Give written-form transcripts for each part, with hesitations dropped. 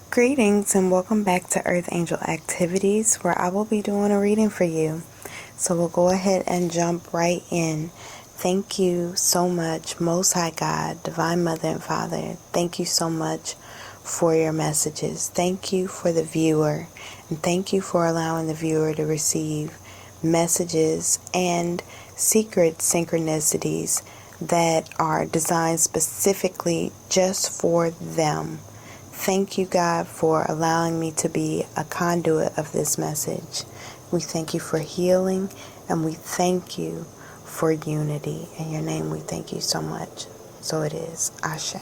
Greetings and welcome back to Earth Angel Activities, where I will be doing a reading for you. So we'll go ahead and jump right in. Thank you so much, Most High God, Divine Mother and Father. Thank you so much for your messages. Thank you for the viewer, and thank you for allowing the viewer to receive messages and secret synchronicities that are designed specifically just for them. Thank you, God, for allowing me to be a conduit of this message. We thank you for healing, and we thank you for unity. In your name, we thank you so much. So it is. Ashe.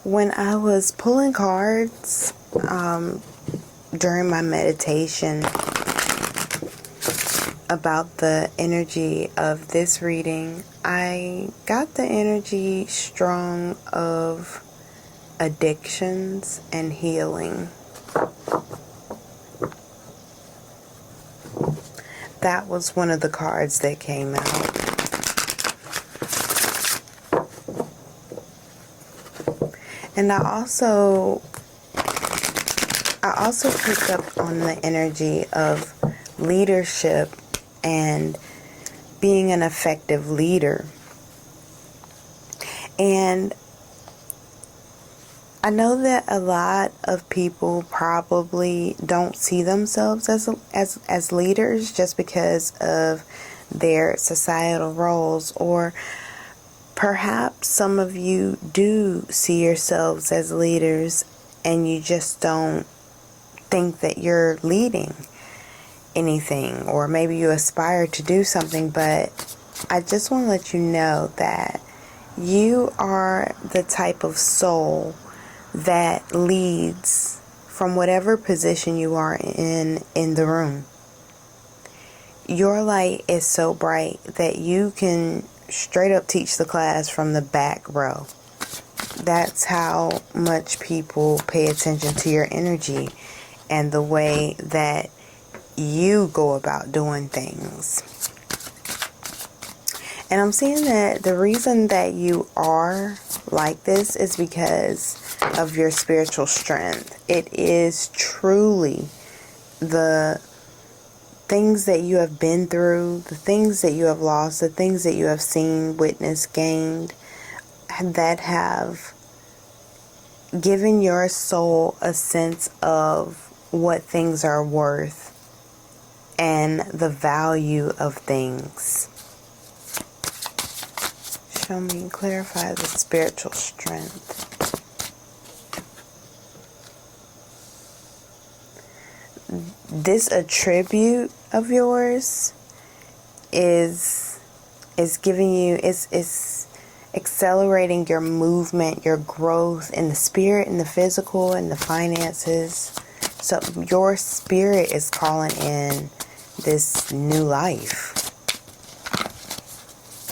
When I was pulling cards during my meditation about the energy of this reading, I got the energy strong of addictions and healing. That was one of the cards that came out. And I also picked up on the energy of leadership and being an effective leader. And I know that a lot of people probably don't see themselves as leaders just because of their societal roles, or perhaps some of you do see yourselves as leaders and you just don't think that you're leading anything, or maybe you aspire to do something, but I just want to let you know that you are the type of soul that leads from whatever position you are in the room. Your light is so bright that you can straight up teach the class from the back row. That's how much people pay attention to your energy and the way that you go about doing things. And I'm seeing that the reason that you are like this is because of your spiritual strength. It is truly the things that you have been through, the things that you have lost, the things that you have seen, witnessed, gained, that have given your soul a sense of what things are worth and the value of things. Show me and clarify the spiritual strength. This attribute of yours is giving you, is accelerating your movement, your growth in the spirit, in the physical, in the finances. So your spirit is calling in this new life.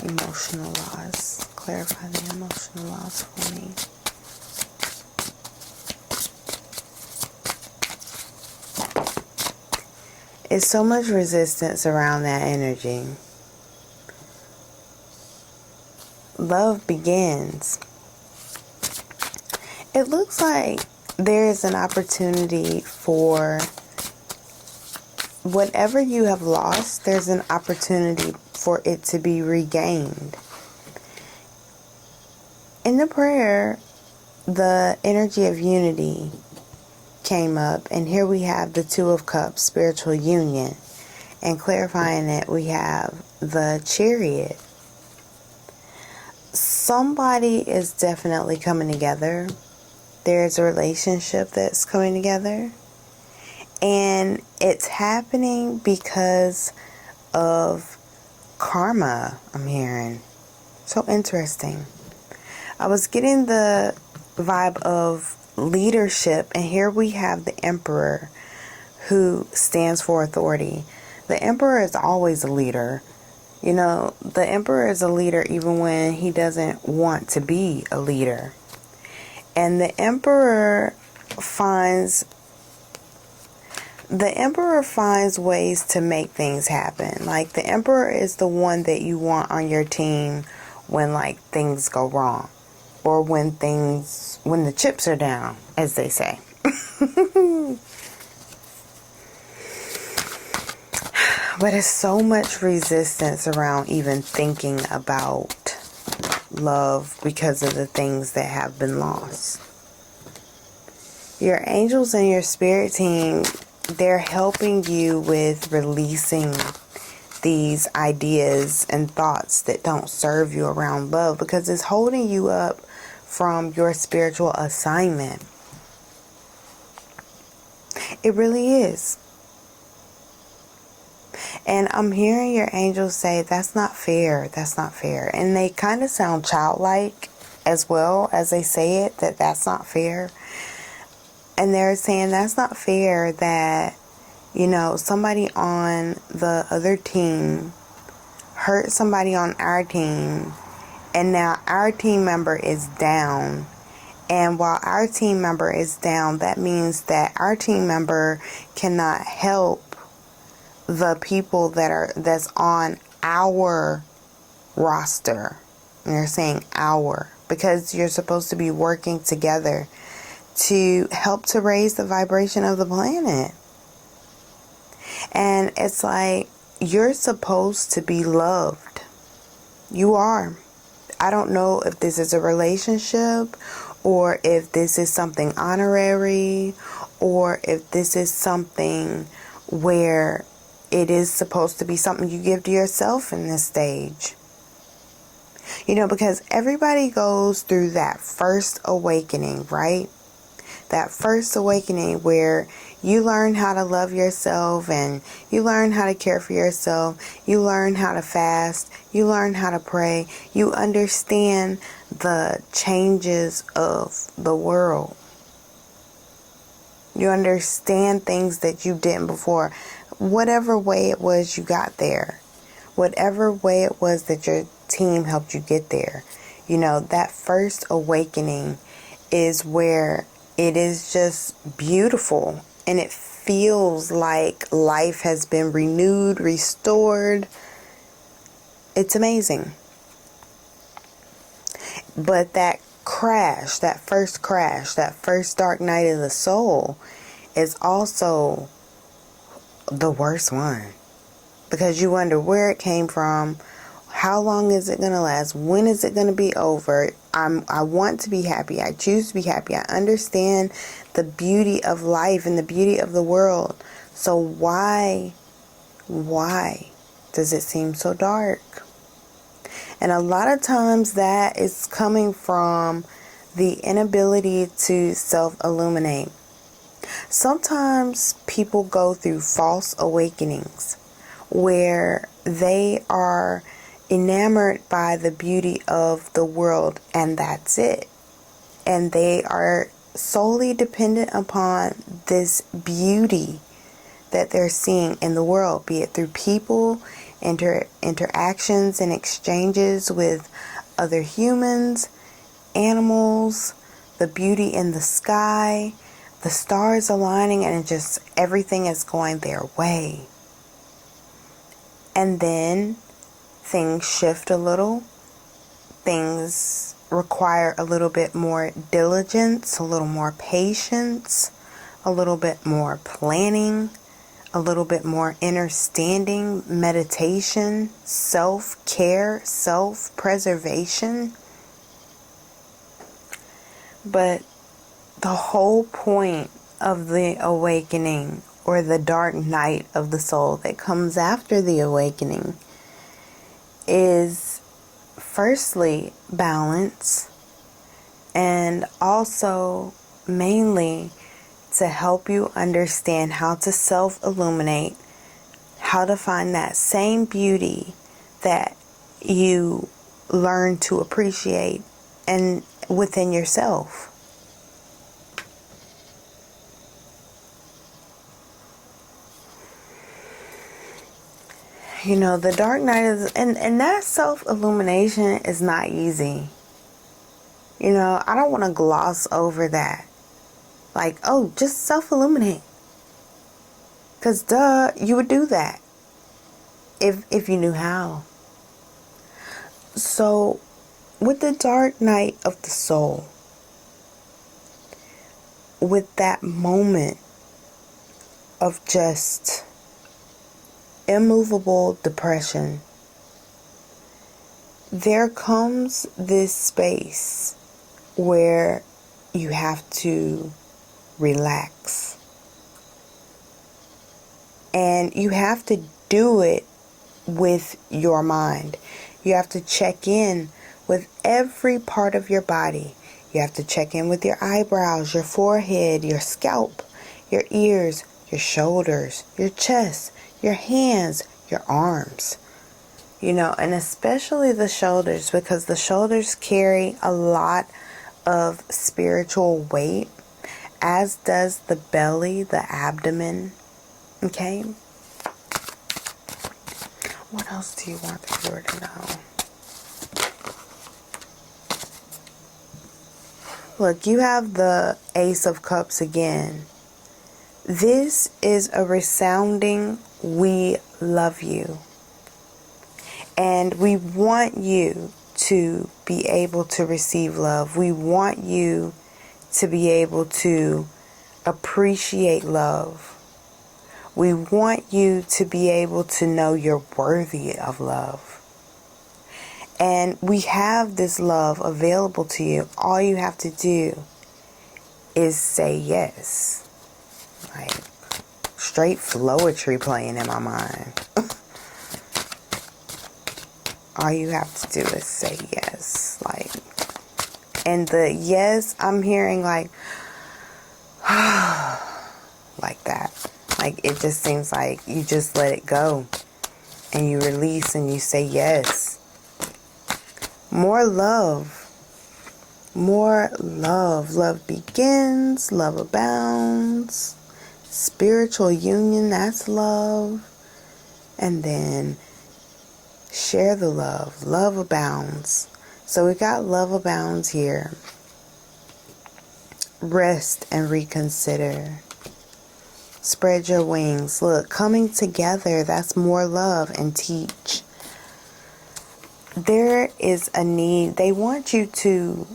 Emotional laws. Clarify the emotional laws for me. It's so much resistance around that energy. Love begins. It looks like there is an opportunity for whatever you have lost, there's an opportunity for it to be regained. In the prayer, the energy of unity came up, and here we have the Two of Cups, spiritual union, and clarifying it, we have the Chariot. Somebody is definitely coming together. There's a relationship that's coming together, and it's happening because of karma, I'm hearing. So interesting. I was getting the vibe of leadership, and here we have the Emperor, who stands for authority. The Emperor is always a leader. You know, the Emperor is a leader even when he doesn't want to be a leader. And the Emperor finds ways to make things happen. Like, the Emperor is the one that you want on your team when, like, things go wrong. or when the chips are down, as they say. But it's so much resistance around even thinking about love because of the things that have been lost. Your angels and your spirit team, they're helping you with releasing these ideas and thoughts that don't serve you around love, because it's holding you up from your spiritual assignment. It really is. And I'm hearing your angels say, that's not fair, that's not fair. And they kind of sound childlike as well as they say it, that's not fair. And they're saying that's not fair that, somebody on the other team hurt somebody on our team, and now our team member is down. And while our team member is down, that means that our team member cannot help the people that's on our roster. And they're saying our, because you're supposed to be working together to help to raise the vibration of the planet. And it's like, you're supposed to be loved. You are. I don't know if this is a relationship, or if this is something honorary, or if this is something where it is supposed to be something you give to yourself in this stage. Because everybody goes through that first awakening, right? That first awakening where you learn how to love yourself, and you learn how to care for yourself. You learn how to fast. You learn how to pray. You understand the changes of the world. You understand things that you didn't before. Whatever way it was you got there. Whatever way it was that your team helped you get there. That first awakening is where it is just beautiful. And it feels like life has been renewed, restored. It's amazing. But that first dark night of the soul is also the worst one. Because you wonder where it came from. How long is it going to last? When is it going to be over? I want to be happy. I choose to be happy. I understand the beauty of life and the beauty of the world. So why does it seem so dark? And a lot of times that is coming from the inability to self-illuminate. Sometimes people go through false awakenings where they are enamored by the beauty of the world, and that's it. And they are solely dependent upon this beauty that they're seeing in the world, be it through people, interactions and exchanges with other humans, animals, the beauty in the sky, the stars aligning, and just everything is going their way. And then things shift a little. Things require a little bit more diligence, a little more patience, a little bit more planning, a little bit more understanding, meditation, self-care, self-preservation. But the whole point of the awakening, or the dark night of the soul that comes after the awakening, is firstly balance, and also mainly to help you understand how to self-illuminate, how to find that same beauty that you learn to appreciate and within yourself. The dark night is, and that self-illumination is not easy. I don't want to gloss over that. Like, oh, just self-illuminate. Because duh, you would do that if you knew how. So with the dark night of the soul, with that moment of just immovable depression, there comes this space where you have to relax. And you have to do it with your mind. You have to check in with every part of your body. You have to check in with your eyebrows, your forehead, your scalp, your ears, your shoulders, your chest, your hands, your arms. And especially the shoulders, because the shoulders carry a lot of spiritual weight, as does the belly, the abdomen. Okay? What else do you want the viewer to know? Look, you have the Ace of Cups again. This is a resounding, we love you. And we want you to be able to receive love. We want you to be able to appreciate love. We want you to be able to know you're worthy of love. And we have this love available to you. All you have to do is say yes. Like, straight flowetry playing in my mind. All you have to do is say yes. And the yes, I'm hearing like that. It just seems like you just let it go. And you release and you say yes. More love. More love. Love begins. Love abounds. Spiritual union, that's love. And then share the love. Love abounds. So we got love abounds here. Rest and reconsider. Spread your wings. Look, coming together, that's more love. And teach. There is a need. They want you to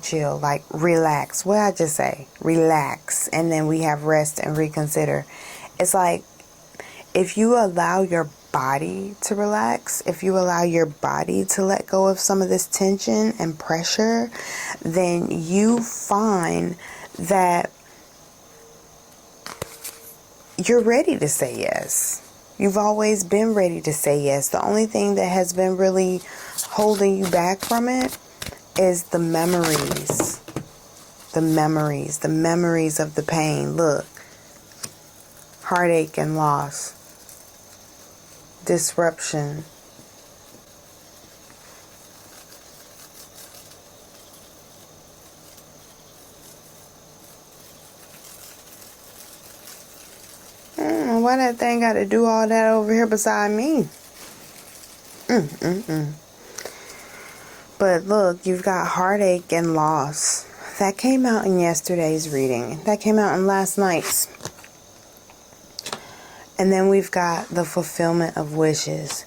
chill, relax. What did I just say? Relax. And then we have rest and reconsider. It's like, if you allow your body to relax, if you allow your body to let go of some of this tension and pressure, then you find that you're ready to say yes. You've always been ready to say yes. The only thing that has been really holding you back from it is the memories. The memories of the pain. Look, heartache and loss. Disruption. Why that thing got to do all that over here beside me? But look, you've got heartache and loss. That came out in yesterday's reading. That came out in last night's. And then we've got the fulfillment of wishes.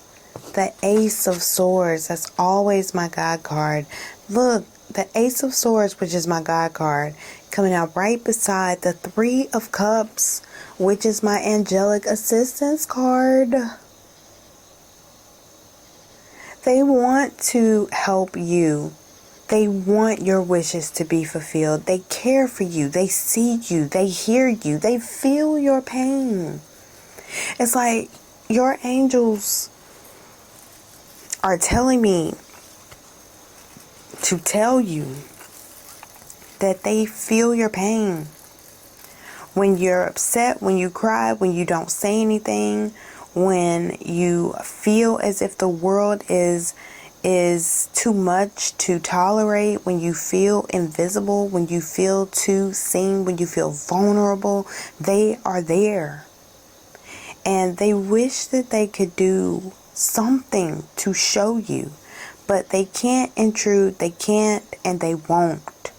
The Ace of Swords. That's always my God card. Look, the Ace of Swords, which is my God card, coming out right beside the Three of Cups, which is my angelic assistance card. They want to help you. They want your wishes to be fulfilled. They care for you. They see you. They hear you. They feel your pain. It's like your angels are telling me to tell you that they feel your pain. When you're upset, when you cry, when you don't say anything, when you feel as if the world is too much to tolerate, when you feel invisible, when you feel too seen, when you feel vulnerable, they are there. And they wish that they could do something to show you, but they can't intrude, they can't, and they won't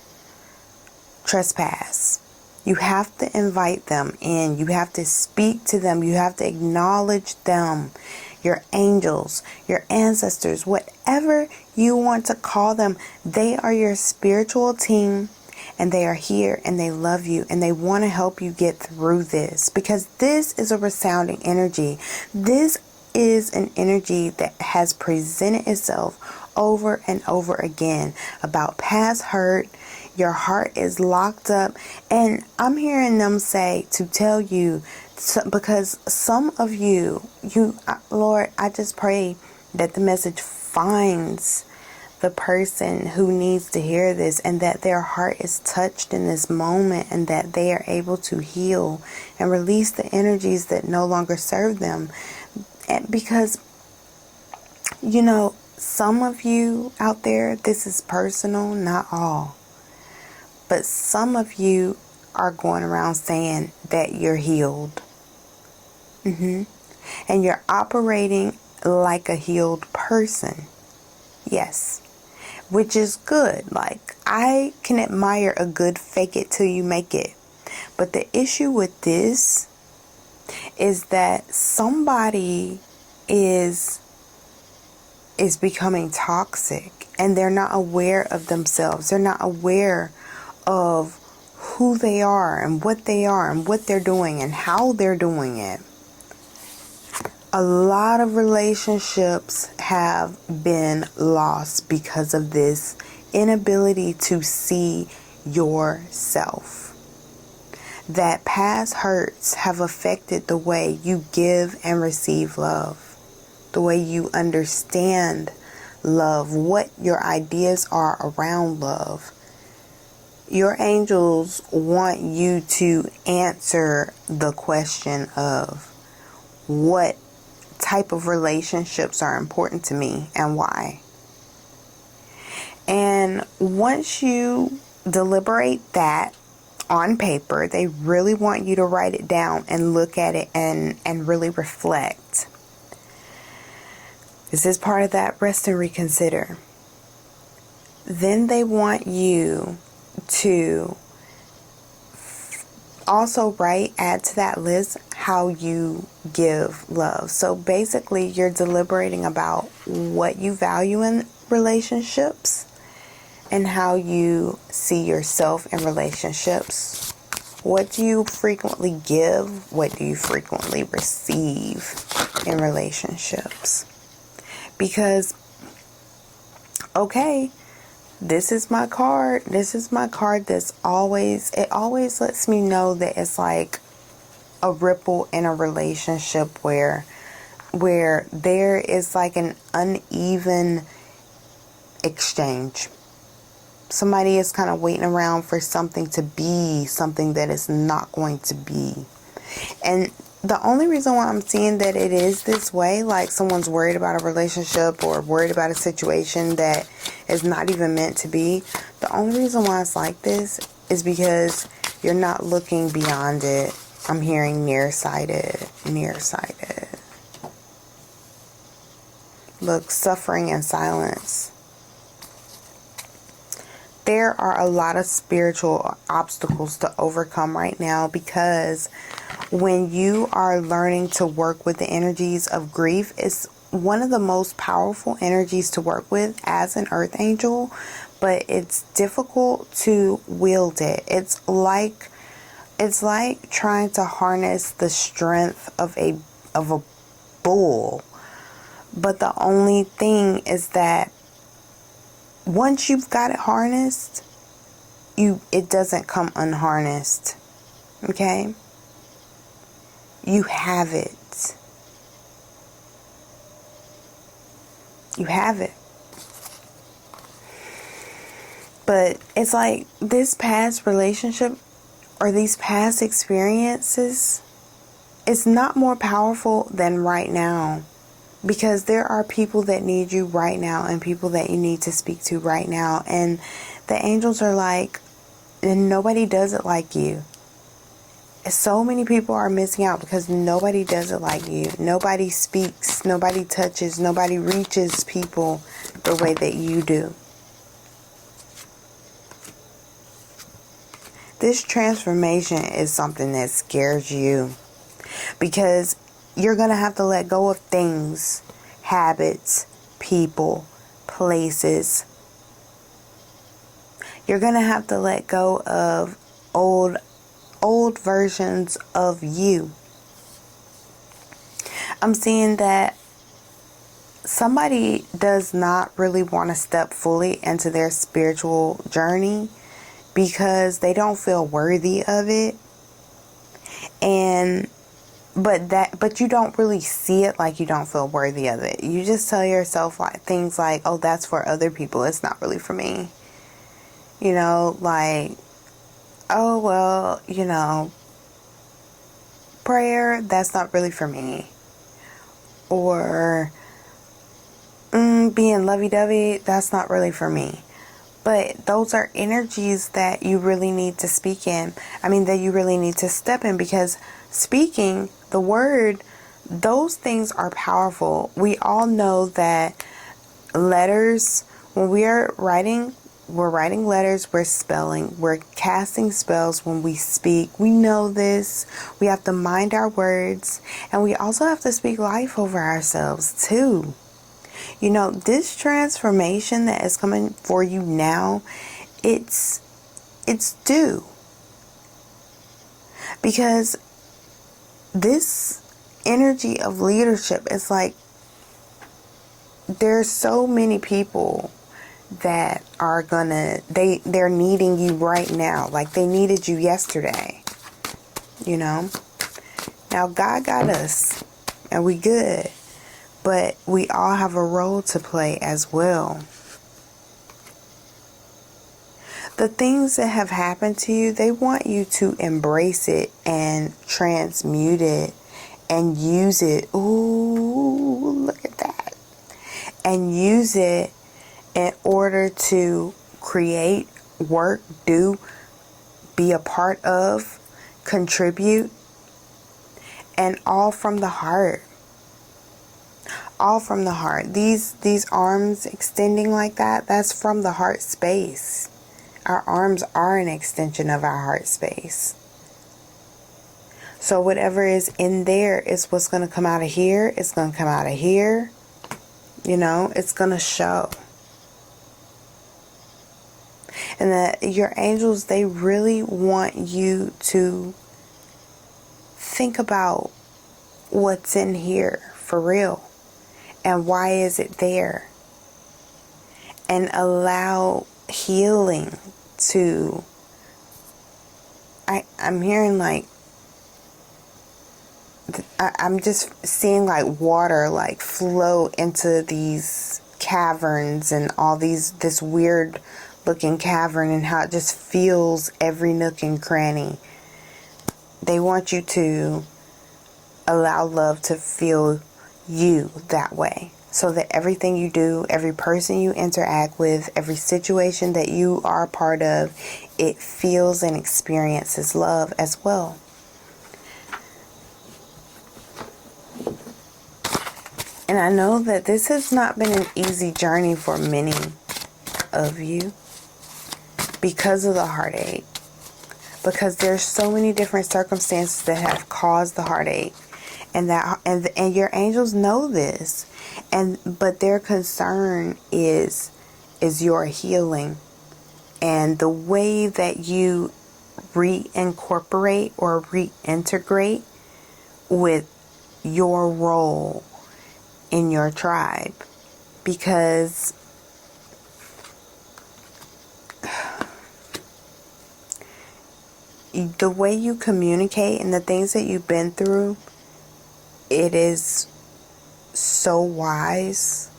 trespass. You have to invite them in. You have to speak to them. You have to acknowledge them. your angels, your ancestors, whatever you want to call them, they are your spiritual team, and they are here and they love you and they want to help you get through this, because this is a resounding energy. This is an energy that has presented itself over and over again about past hurt. Your heart is locked up, and I'm hearing them say to tell you, because some of you, Lord, I just pray that the message finds the person who needs to hear this, and that their heart is touched in this moment, and that they are able to heal and release the energies that no longer serve them. And because, some of you out there, this is personal, not all, but some of you are going around saying that you're healed. And you're operating like a healed person. Yes. Which is good. Like, I can admire a good fake it till you make it. But the issue with this is that somebody is becoming toxic, and they're not aware of themselves. They're not aware of who they are and what they're doing and how they're doing it. A lot of relationships have been lost because of this inability to see yourself. That past hurts have affected the way you give and receive love, the way you understand love, what your ideas are around love. Your angels want you to answer the question of what type of relationships are important to me and why. And once you deliberate that on paper, they really want you to write it down and look at it and really reflect. This is part of that rest and reconsider. Then they want you to also add to that list how you give love. So basically, you're deliberating about what you value in relationships and how you see yourself in relationships. What do you frequently give? What do you frequently receive in relationships? Because, okay, this is my card. This is my card it always lets me know that it's like a ripple in a relationship where there is like an uneven exchange. Somebody is kind of waiting around for something to be something that is not going to be. And the only reason why I'm seeing that it is this way, like someone's worried about a relationship or worried about a situation that is not even meant to be, the only reason why it's like this is because you're not looking beyond it. I'm hearing nearsighted. Look, suffering in silence. There are a lot of spiritual obstacles to overcome right now, because when you are learning to work with the energies of grief, it's one of the most powerful energies to work with as an earth angel, but it's difficult to wield it. It's like trying to harness the strength of a bull. But the only thing is that once you've got it harnessed, it doesn't come unharnessed. Okay? You have it. You have it. But it's like this past relationship or these past experiences is not more powerful than right now. Because there are people that need you right now and people that you need to speak to right now. And the angels are like, and nobody does it like you. So many people are missing out because nobody does it like you. Nobody speaks, nobody touches, nobody reaches people the way that you do. This transformation is something that scares you. Because you're going to have to let go of things, habits, people, places. You're going to have to let go of old versions of you. I'm seeing that somebody does not really want to step fully into their spiritual journey because they don't feel worthy of it. But you don't really see it like you don't feel worthy of it. You just tell yourself like things like, oh, that's for other people. It's not really for me. Like, oh, well, prayer, that's not really for me. Or being lovey-dovey, that's not really for me. But those are energies that you really need to speak in. That you really need to step in, because speaking the word, those things are powerful. We all know that letters, when we're writing letters, we're casting spells when we speak. We know this. We have to mind our words, and we also have to speak life over ourselves too. This transformation that is coming for you now, it's due. Because this energy of leadership is like, there's so many people that are they're needing you right now. Like they needed you yesterday. Now God got us and we good. But we all have a role to play as well. The things that have happened to you, they want you to embrace it and transmute it and use it. Ooh, look at that. And use it in order to create, work, do, be a part of, contribute, and all from the heart. All from the heart. These arms extending like that, that's from the heart space. Our arms are an extension of our heart space. So whatever is in there is what's going to come out of here. It's going to come out of here. It's going to show. And that your angels, they really want you to think about what's in here for real. And why is it there? And allow healing to... I'm hearing like... I'm just seeing like water like flow into these caverns and all this weird looking cavern, and how it just fills every nook and cranny. They want you to allow love to fill you that way, so that everything you do, every person you interact with, every situation that you are a part of, it feels and experiences love as well. And I know that this has not been an easy journey for many of you because of the heartache, because there's so many different circumstances that have caused the heartache. And your angels know this, but their concern is your healing, and the way that you reincorporate or reintegrate with your role in your tribe. Because the way you communicate and the things that you've been through, it is so wise,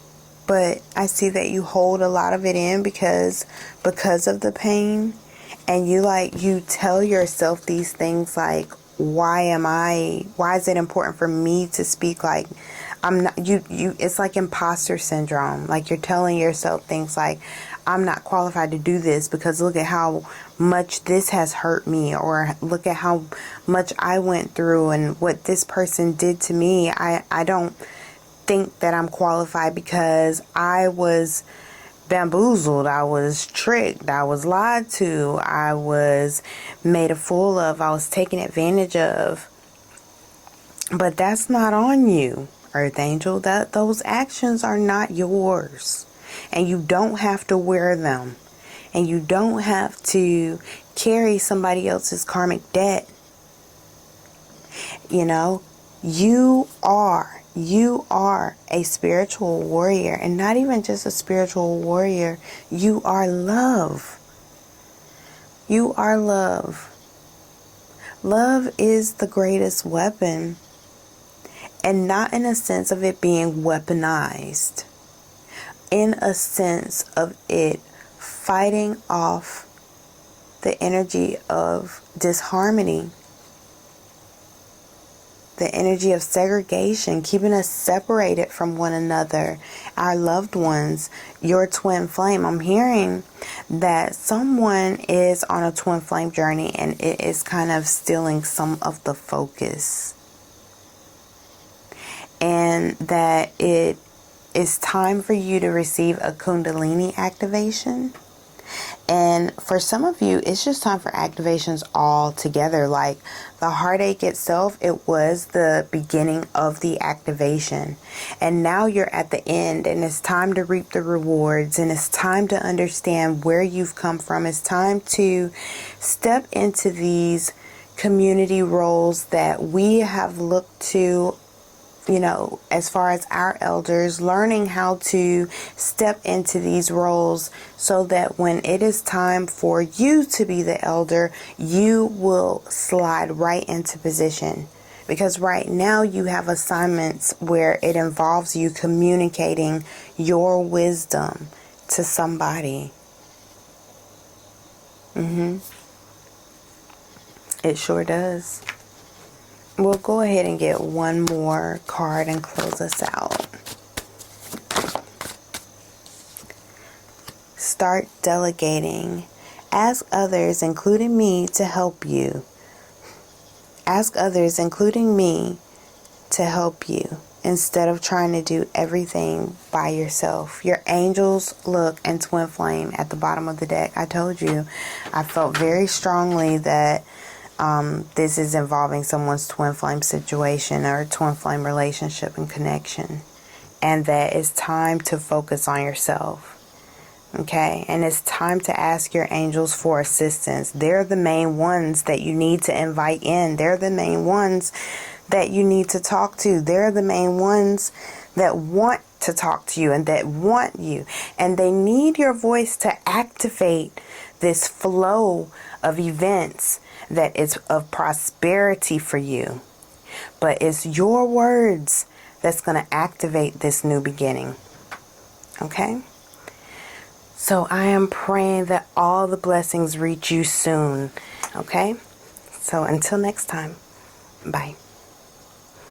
but I see that you hold a lot of it in because of the pain, and you tell yourself these things like, why is it important for me to speak? Like, I'm not, it's like imposter syndrome. Like, you're telling yourself things like, I'm not qualified to do this because look at how much this has hurt me, or look at how much I went through and what this person did to me. I don't think that I'm qualified because I was bamboozled, I was tricked, I was lied to, I was made a fool of, I was taken advantage of. But that's not on you, Earth Angel. Those actions are not yours. And you don't have to wear them. And you don't have to carry somebody else's karmic debt. You know, you are a spiritual warrior, and not even just a spiritual warrior. You are love. You are love. Love is the greatest weapon, and not in a sense of it being weaponized, in a sense of it fighting off the energy of disharmony, the energy of segregation, keeping us separated from one another, our loved ones, your twin flame. I'm hearing that someone is on a twin flame journey, and it is kind of stealing some of the focus. And that it is time for you to receive a Kundalini activation. And for some of you, it's just time for activations all together. Like the heartache itself, it was the beginning of the activation. And now you're at the end, and it's time to reap the rewards. And it's time to understand where you've come from. It's time to step into these community roles that we have looked to, you know, as far as our elders, learning how to step into these roles so that when it is time for you to be the elder, you will slide right into position. Because right now you have assignments where it involves you communicating your wisdom to somebody. It sure does. We'll go ahead and get one more card and close us out. Start delegating. Ask others, including me, to help you. Ask others, including me, to help you instead of trying to do everything by yourself. Your angels, look, and twin flame at the bottom of the deck. I told you, I felt very strongly that this is involving someone's twin flame situation or twin flame relationship and connection. And that it's time to focus on yourself. Okay? And it's time to ask your angels for assistance. They're the main ones that you need to invite in. They're the main ones that you need to talk to. They're the main ones that want to talk to you and that want you. And they need your voice to activate this flow of events that is of prosperity for you. But it's your words that's going to activate this new beginning. Okay? So I am praying that all the blessings reach you soon. Okay? So until next time, bye.